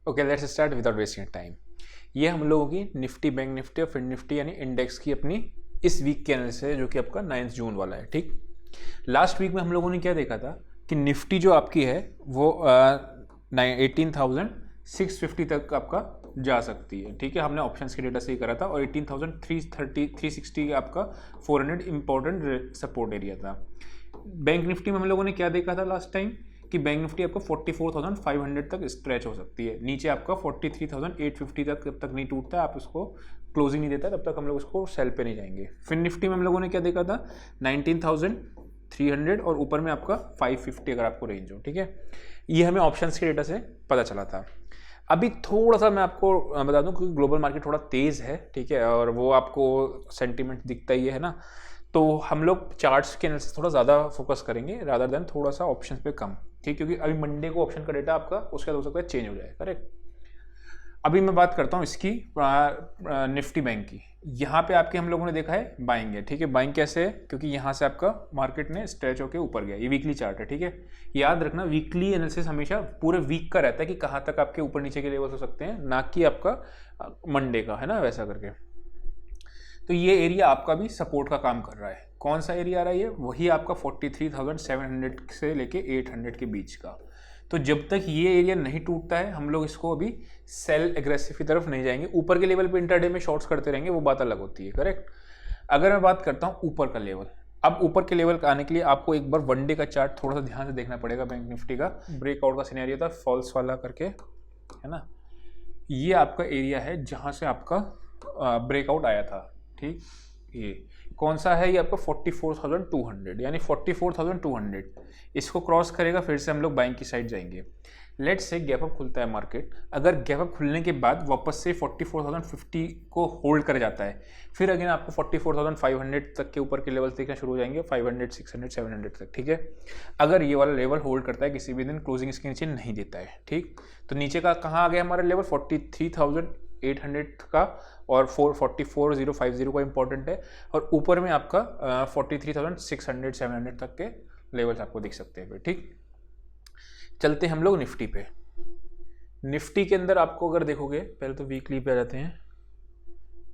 Okay, let's start without wasting time. ये हम लोगों की निफ्टी, बैंक निफ्टी और फिन निफ्टी यानी इंडेक्स की अपनी इस वीक के एनालिसिस है, जो कि आपका 9 जून वाला है। ठीक, लास्ट वीक में हम लोगों ने क्या देखा था कि निफ्टी जो आपकी है वो 18,650 तक आपका जा सकती है। ठीक है, हमने ऑप्शंस के डेटा से ही करा था, और 18,330 360 का आपका 400 इंपॉर्टेंट सपोर्ट एरिया था। बैंक निफ्टी में हम लोगों ने क्या देखा था लास्ट टाइम कि बैंक निफ्टी आपका 44,500 तक स्ट्रेच हो सकती है। नीचे आपका 43,850 तक जब तक नहीं टूटता है, आप उसको क्लोजिंग नहीं देता तब तक हम लोग उसको सेल पे नहीं जाएंगे। फिर निफ्टी में हम लोगों ने क्या देखा था 19,300 और ऊपर में आपका 550 अगर आपको रेंज हो। ठीक है, ये हमें ऑप्शंस के डेटा से पता चला था। अभी थोड़ा सा मैं आपको बता दूं कि ग्लोबल मार्केट थोड़ा तेज है। ठीक है, और वो आपको सेंटीमेंट दिखता ही है ना, तो हम लोग चार्ट्स के एनालिसिस थोड़ा ज़्यादा फोकस करेंगे रादर देन थोड़ा सा ऑप्शंस पे कम। ठीक, क्योंकि अभी मंडे को ऑप्शन का डेटा आपका उसके बाद हो सकता है चेंज हो जाए। करेक्ट, अभी मैं बात करता हूँ इसकी निफ्टी बैंक की। यहाँ पे आपके हम लोगों ने देखा है बाइंग है। ठीक है, बाइंग कैसे है, क्योंकि यहाँ से आपका मार्केट ने स्ट्रेच होकर ऊपर गया। ये वीकली चार्ट है। ठीक है, याद रखना वीकली एनालिसिस हमेशा पूरे वीक का रहता है कि कहाँ तक आपके ऊपर नीचे के लेवल्स हो सकते हैं, ना कि आपका मंडे का, है ना, वैसा करके। तो ये एरिया आपका भी सपोर्ट का काम कर रहा है। कौन सा एरिया आ रहा है ये, वही आपका 43,700 से लेके 800 के बीच का। तो जब तक ये एरिया नहीं टूटता है हम लोग इसको अभी सेल एग्रेसिव की तरफ नहीं जाएंगे। ऊपर के लेवल पे इंटरडे में शॉर्ट्स करते रहेंगे, वो बात अलग होती है। करेक्ट, अगर मैं बात करता हूँ ऊपर का लेवल, अब ऊपर के लेवल का आने के लिए आपको एक बार वनडे का चार्ट थोड़ा सा ध्यान से देखना पड़ेगा। बैंक निफ्टी का ब्रेकआउट का सिनेरियो था फॉल्स वाला करके, है ना। ये आपका एरिया है जहाँ से आपका ब्रेकआउट आया था। ठीक, ये कौन सा है, ये आपका 44,200 यानी 44,200 इसको क्रॉस करेगा, फिर से हम लोग बाइंग की साइड जाएंगे। लेट्स से गैप अप खुलता है मार्केट, अगर गैप अप खुलने के बाद वापस से 44,050 को होल्ड कर जाता है, फिर अगेन आपको 44,500 तक के ऊपर के लेवल देखना शुरू हो जाएंगे, 500 600 700 तक। ठीक है, अगर ये वाला लेवल होल्ड करता है किसी भी दिन, क्लोजिंग इसके नीचे नहीं देता है। ठीक, तो नीचे का कहाँ आ गया हमारा लेवल 43,800 का, और 44,050 का इंपॉर्टेंट है, और ऊपर में आपका 43,600 700 तक के लेवल्स आपको दिख सकते हैं। ठीक, चलते हम लोग निफ्टी पे। निफ्टी के अंदर आपको अगर देखोगे, पहले तो वीकली पे आ जाते हैं।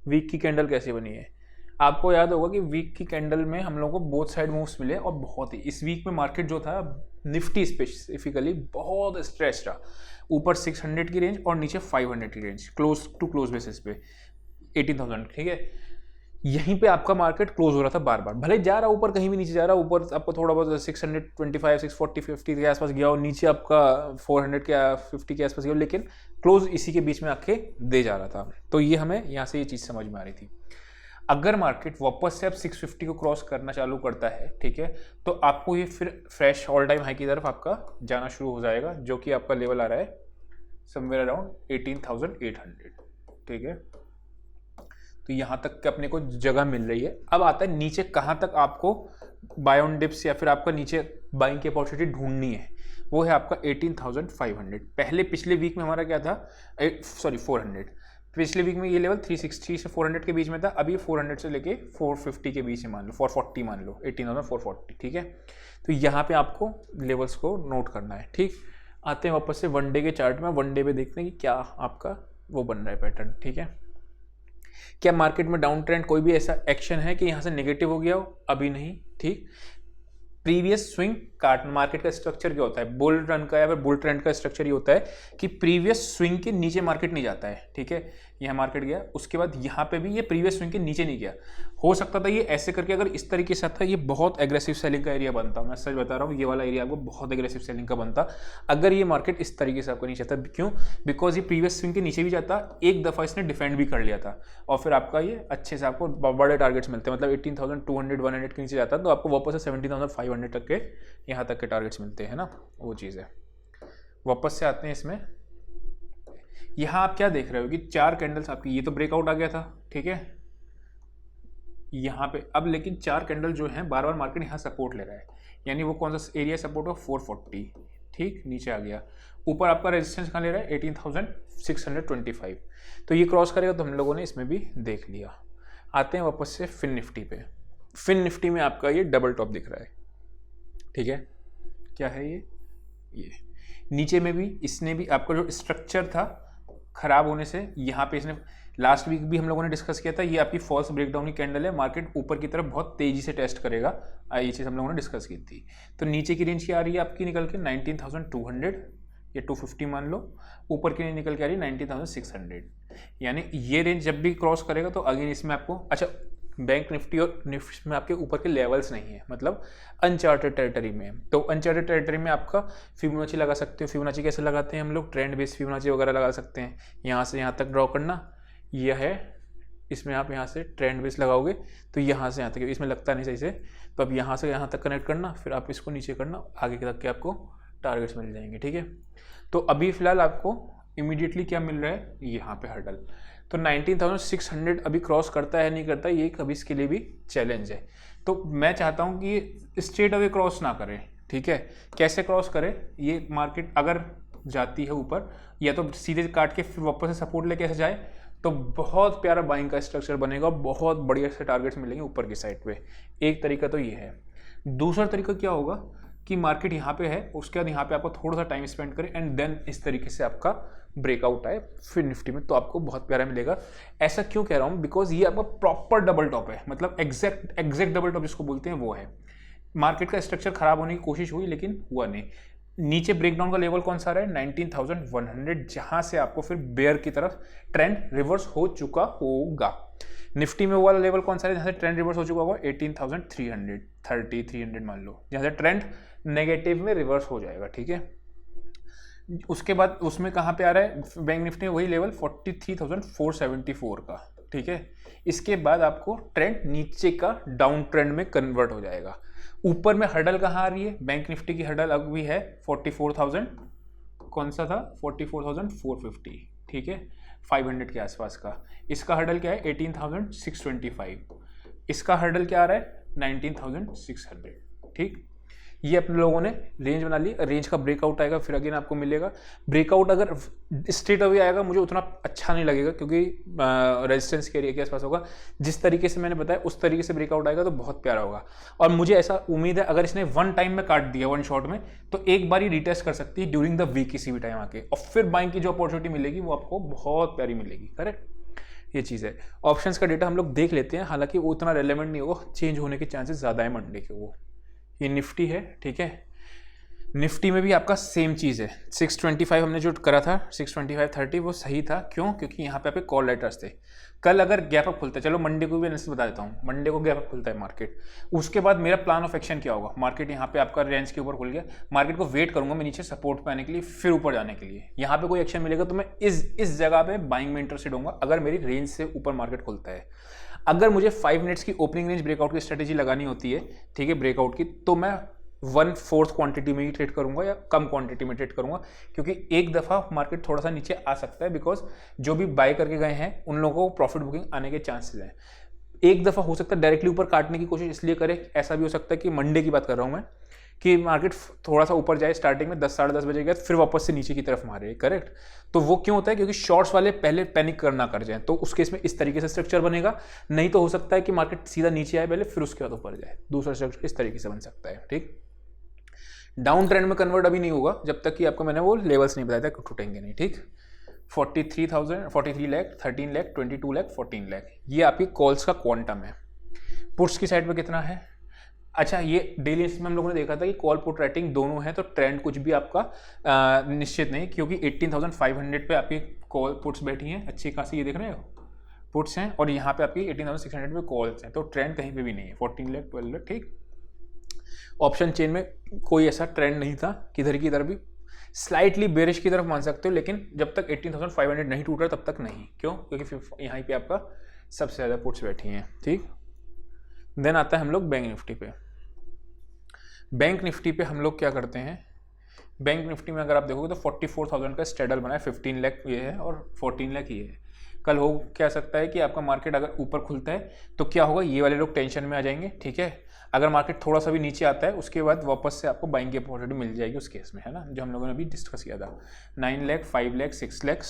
वीक की कैंडल कैसी बनी है, आपको याद होगा कि वीक की कैंडल में हम लोगों को बोथ साइड मूव्स मिले, और बहुत ही इस वीक में मार्केट जो था निफ्टी स्पेसिफिकली बहुत स्ट्रेच रहा। ऊपर 600 की रेंज और नीचे 500 की range, close to close basis पे 18,000। ठीक है, यहीं पे आपका मार्केट क्लोज हो रहा था बार बार, भले जा रहा ऊपर, कहीं भी नीचे जा रहा, ऊपर आपको थोड़ा बहुत 625 640 50 के आसपास गया, और नीचे आपका 400 के 50 के आसपास गया, लेकिन क्लोज इसी के बीच में आके दे जा रहा था। तो ये हमें यहाँ से ये चीज़ समझ में आ रही थी। अगर मार्केट वापस से अब 650 को क्रॉस करना चालू करता है, ठीक है, तो आपको ये फिर फ्रेश ऑल टाइम हाई की तरफ आपका जाना शुरू हो जाएगा, जो कि आपका लेवल आ रहा है समवेयर अराउंड 18,800। ठीक है, तो यहाँ तक के अपने को जगह मिल रही है। अब आता है नीचे कहाँ तक आपको बाय ऑन डिप्स या फिर आपका नीचे बाइंग की अपॉर्चुनिटी ढूंढनी है, वो है आपका 18,500। पहले पिछले वीक में हमारा क्या था, 400। पिछले वीक में ये लेवल 360 से 400 के बीच में था, अभी 400 से लेके 450 के बीच में मान लो, 440 मान लो, 18,440। ठीक है, तो यहाँ पे आपको लेवल्स को नोट करना है। ठीक, आते हैं वापस से वनडे के चार्ट में। वनडे पे देखते हैं कि क्या आपका वो बन रहा है पैटर्न। ठीक है, क्या मार्केट में डाउन ट्रेंड कोई भी ऐसा एक्शन है कि यहाँ से नेगेटिव हो गया हो, अभी नहीं। ठीक, प्रीवियस स्विंग काट, मार्केट का स्ट्रक्चर क्या होता है, बुल रन का या फिर बुल ट्रेंड का स्ट्रक्चर ये होता है कि प्रीवियस स्विंग के नीचे मार्केट नहीं जाता है। ठीक है, यहाँ मार्केट गया, उसके बाद यहाँ पे भी ये प्रीवियस स्विंग के नीचे नहीं गया। हो सकता था ये ऐसे करके, अगर इस तरीके से था, ये बहुत एग्रेसिव सेलिंग का एरिया बनता। मैं सच बता रहा हूँ, ये वाला एरिया आपको बहुत एग्रेसिव सेलिंग का बनता अगर ये मार्केट इस तरीके से आपको नहीं चाहता। क्यों, बिकॉज ये प्रीवियस स्विंग के नीचे भी जाता, एक दफ़ा इसने डिफेंड भी कर लिया था, और फिर आपका ये अच्छे से आपको बड़े टारगेट्स मिलते हैं, मतलब 18,200 100 के नीचे जाता, तो आपको वापस से 17,500 तक के यहाँ तक के टारगेट्स मिलते हैं ना, वो चीज़ है। वापस से आते हैं इसमें। यहाँ आप क्या देख रहे हो कि 4 कैंडल्स आपकी, ये तो ब्रेकआउट आ गया था। ठीक है, यहाँ पे अब लेकिन 4 कैंडल जो हैं बार बार मार्केट यहाँ सपोर्ट ले रहा है, यानी वो कौन सा एरिया सपोर्ट हो, 440। ठीक, नीचे आ गया, ऊपर आपका रेजिस्टेंस कहाँ ले रहा है, 18,625। तो ये क्रॉस करेगा, तो हम लोगों ने इसमें भी देख लिया। आते हैं वापस से फिन निफ्टी पे। फिन निफ्टी में आपका ये डबल टॉप दिख रहा है। ठीक है, क्या है ये नीचे में भी इसने भी आपका जो स्ट्रक्चर था खराब होने से यहाँ पे इसने लास्ट वीक भी हम लोगों ने डिस्कस किया था, ये आपकी फॉल्स ब्रेकडाउन की कैंडल है, मार्केट ऊपर की तरफ बहुत तेजी से टेस्ट करेगा, ये चीज़ हम लोगों ने डिस्कस की थी। तो नीचे की रेंज क्या आ रही है आपकी निकल के 19,200 या 250 मान लो, ऊपर की रेंज निकल के आ रही है 19,600, यानी ये रेंज जब भी क्रॉस करेगा तो अगेन इसमें आपको, अच्छा बैंक निफ्टी और निफ्टी में आपके ऊपर के लेवल्स नहीं है, मतलब अनचार्टेड टेरिटरी में है। तो अनचार्टेड टेरिटरी में आपका फिबोनाची लगा सकते हो। फिबोनाची कैसे लगाते हैं हम लोग, ट्रेंड बेस फिबोनाची वगैरह लगा सकते हैं। यहाँ से यहाँ तक ड्रॉ करना, यह है, इसमें आप यहाँ से ट्रेंड बेस लगाओगे तो यहाँ से यहाँ तक, इसमें लगता नहीं सही से, तो अब यहाँ से यहाँ तक कनेक्ट करना, फिर आप इसको नीचे करना, आगे तक के आपको टारगेट्स मिल जाएंगे। ठीक है, तो अभी फिलहाल आपको इमीडिएटली क्या मिल रहा है, यहाँ पे हर्डल। तो 19,600 अभी क्रॉस करता है नहीं करता, ये कभी इसके लिए भी चैलेंज है। तो मैं चाहता हूँ कि ये स्ट्रेट अवे क्रॉस ना करे। ठीक है, कैसे क्रॉस करे, ये मार्केट अगर जाती है ऊपर, या तो सीधे काट के फिर वापस से सपोर्ट लेके ऐसे जाए, तो बहुत प्यारा बाइंग का स्ट्रक्चर बनेगा, बहुत बढ़िया से टारगेट्स मिलेंगे ऊपर की साइड पे। एक तरीका तो ये है। दूसरा तरीका क्या होगा कि मार्केट यहाँ पे है, उसके बाद यहाँ पे आपको थोड़ा सा टाइम स्पेंड करें एंड देन इस तरीके से आपका ब्रेकआउट आए फिर निफ्टी में, तो आपको बहुत प्यारा मिलेगा। ऐसा क्यों कह रहा हूँ, बिकॉज ये आपका प्रॉपर डबल टॉप है, मतलब एग्जैक्ट डबल टॉप जिसको बोलते हैं वो है। मार्केट का स्ट्रक्चर खराब होने की कोशिश हुई लेकिन हुआ नहीं। नीचे ब्रेकडाउन का लेवल कौन सा रहा है, 19,100, जहां से आपको फिर बेयर की तरफ ट्रेंड रिवर्स हो चुका होगा। निफ्टी में वो वाला लेवल कौन सा है जहां से ट्रेंड रिवर्स हो चुका होगा, 18,330, 300 मान लो, जहां से ट्रेंड नेगेटिव में रिवर्स हो जाएगा। ठीक है, उसके बाद उसमें कहाँ पे आ रहा है बैंक निफ्टी में, वही लेवल 43,474 का। ठीक है, इसके बाद आपको ट्रेंड नीचे का डाउन ट्रेंड में कन्वर्ट हो जाएगा। ऊपर में हर्डल कहाँ आ रही है, बैंक निफ्टी की हर्डल अब भी है 44,000, कौन सा था 44,450। ठीक है, 500 के आसपास का। इसका हर्डल क्या है 18,625, इसका हर्डल क्या आ रहा है 19,600। ठीक, ये अपने लोगों ने रेंज बना ली, रेंज का ब्रेकआउट आएगा फिर अगेन आपको मिलेगा। ब्रेकआउट अगर स्ट्रेट अवे आएगा मुझे उतना अच्छा नहीं लगेगा, क्योंकि रेजिस्टेंस के एरिया के आसपास होगा। जिस तरीके से मैंने बताया उस तरीके से ब्रेकआउट आएगा तो बहुत प्यारा होगा। और मुझे ऐसा उम्मीद है अगर इसने वन टाइम में काट दिया, वन शॉट में, तो एक बार ही रिटेस्ट कर सकती है ड्यूरिंग द वीक किसी भी टाइम आके, और फिर बाइंग की जो अपॉर्चुनिटी मिलेगी वो आपको बहुत प्यारी मिलेगी। करेक्ट, ये चीज़ है। ऑप्शंस का डेटा हम लोग देख लेते हैं, हालांकि वो उतना रेलेवेंट नहीं होगा, चेंज होने के चांसेस ज़्यादा है मंडे के। वो ये निफ्टी है। ठीक है, निफ्टी में भी आपका सेम चीज़ है। 625 हमने जो करा था 625.30 वो सही था। क्यों, क्योंकि यहाँ पे आपके कॉल लेटर्स थे। कल अगर गैप अप खुलता है, चलो मंडे को भी एनालिसिस बता देता हूँ, मंडे को गैप अप खुलता है मार्केट, उसके बाद मेरा प्लान ऑफ एक्शन क्या होगा। मार्केट यहाँ पे आपका रेंज के ऊपर खुल गया, मार्केट को वेट करूंगा मैं नीचे सपोर्ट पे आने के लिए, फिर ऊपर जाने के लिए। यहाँ पे कोई एक्शन मिलेगा तो मैं इस जगह पे बाइंग में इंटरेस्टेड होऊंगा अगर मेरी रेंज से ऊपर मार्केट खुलता है। अगर मुझे 5 मिनट्स की ओपनिंग रेंज ब्रेकआउट की स्ट्रेटेजी लगानी होती है, ठीक है, ब्रेकआउट की, तो मैं 1/4 क्वांटिटी में ही ट्रेड करूंगा या कम क्वांटिटी में ट्रेड करूंगा, क्योंकि एक दफा मार्केट थोड़ा सा नीचे आ सकता है, बिकॉज जो भी बाय करके गए हैं उन लोगों को प्रॉफिट बुकिंग आने के चांसेस हैं। एक दफा हो सकता है डायरेक्टली ऊपर काटने की कोशिश इसलिए करे, ऐसा भी हो सकता है कि मंडे की बात कर रहा हूं मैं, कि मार्केट थोड़ा सा ऊपर जाए स्टार्टिंग में 10 साढ़े 10 बजे के बाद, फिर वापस से नीचे की तरफ मारे। करेक्ट, तो वो क्यों होता है, क्योंकि शॉर्ट्स वाले पहले पैनिक करना कर जाए, तो उस केस में इस तरीके से स्ट्रक्चर बनेगा। नहीं तो हो सकता है कि मार्केट सीधा नीचे आए पहले, फिर उसके बाद ऊपर जाए, दूसरा स्ट्रक्चर इस तरीके से बन सकता है। ठीक, डाउन ट्रेंड में कन्वर्ट अभी नहीं होगा जब तक कि आपको मैंने वो लेवल्स नहीं बताया था कि टूटेंगे नहीं। ठीक, 43,000, 43 लाख, 13 लाख, 22 लाख, 14 लाख, ये आपकी कॉल्स का क्वांटम है। पुट्स की साइड पे कितना है, अच्छा ये डेली में हम लोगों ने देखा था कि कॉल पुट राइटिंग दोनों है, तो ट्रेंड कुछ भी आपका निश्चित नहीं, क्योंकि 18,500 पे आपकी कॉल पुट्स बैठी हैं अच्छी खासी, ये देख रहे हो पुट्स हैं, और यहाँ पे आपकी 18,600 पे कॉल्स हैं, तो ट्रेंड कहीं पे भी नहीं है। 14 लाख, 12 लाख। ठीक, ऑप्शन चेन में कोई ऐसा ट्रेंड नहीं था, किधर की तरफ भी स्लाइटली बेरिश की तरफ मान सकते हो, लेकिन जब तक 18,500 नहीं टूट रहा तब तक नहीं। क्यों, क्योंकि फिर यहाँ पे आपका सबसे ज़्यादा पुट्स बैठी हैं। ठीक, देन आता है हम लोग बैंक निफ्टी पे। बैंक निफ्टी पे हम लोग क्या करते हैं, बैंक निफ्टी में अगर आप देखोगे तो 44,000 का स्ट्रेडल बना है, 15 लाख ये है और 14 लाख ये है। कल हो क्या सकता है कि आपका मार्केट अगर ऊपर खुलता है तो क्या होगा, ये वाले लोग टेंशन में आ जाएंगे। ठीक है, अगर मार्केट थोड़ा सा भी नीचे आता है उसके बाद वापस से आपको बाइंग की अपॉर्चुनिटी मिल जाएगी उस केस में, है ना, जो हम लोगों ने अभी डिस्कस किया था। 9 लाख, 5 लाख, 6 लाख,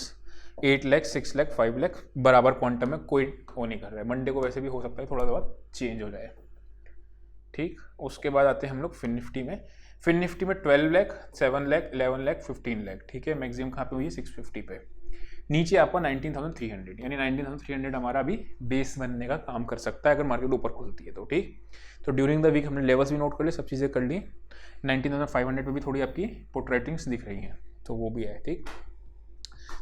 8 लाख, 6 लाख, 5 लाख, बराबर क्वांटम में कोई वो नहीं कर रहा है। मंडे को वैसे भी हो सकता है थोड़ा बहुत चेंज हो जाए। ठीक, उसके बाद आते हैं हम लोग फिन निफ्टी में। फिर निफ्टी में 12 लाख, 7 लाख, 11 लाख, 15 लाख, ठीक है। मैक्सिमम कहाँ पे हुई है 650 पे। नीचे आपका 19,300, यानी 19,300 हमारा अभी बेस बनने का काम कर सकता है अगर मार्केट ऊपर खुलती है तो, ठीक। तो ड्यूरिंग द वीक हमने लेवल्स भी नोट कर लिए, सब चीज़ें कर ली। 19,500 पे भी थोड़ी आपकी पुट रेटिंग्स दिख रही हैं, तो वो भी है, ठीक।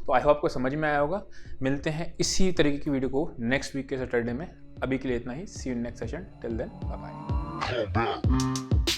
तो आई होप आपको समझ में आया होगा। मिलते हैं इसी तरीके की वीडियो को नेक्स्ट वीक के सैटरडे में। अभी के लिए इतना ही। See you next session, till then bye bye.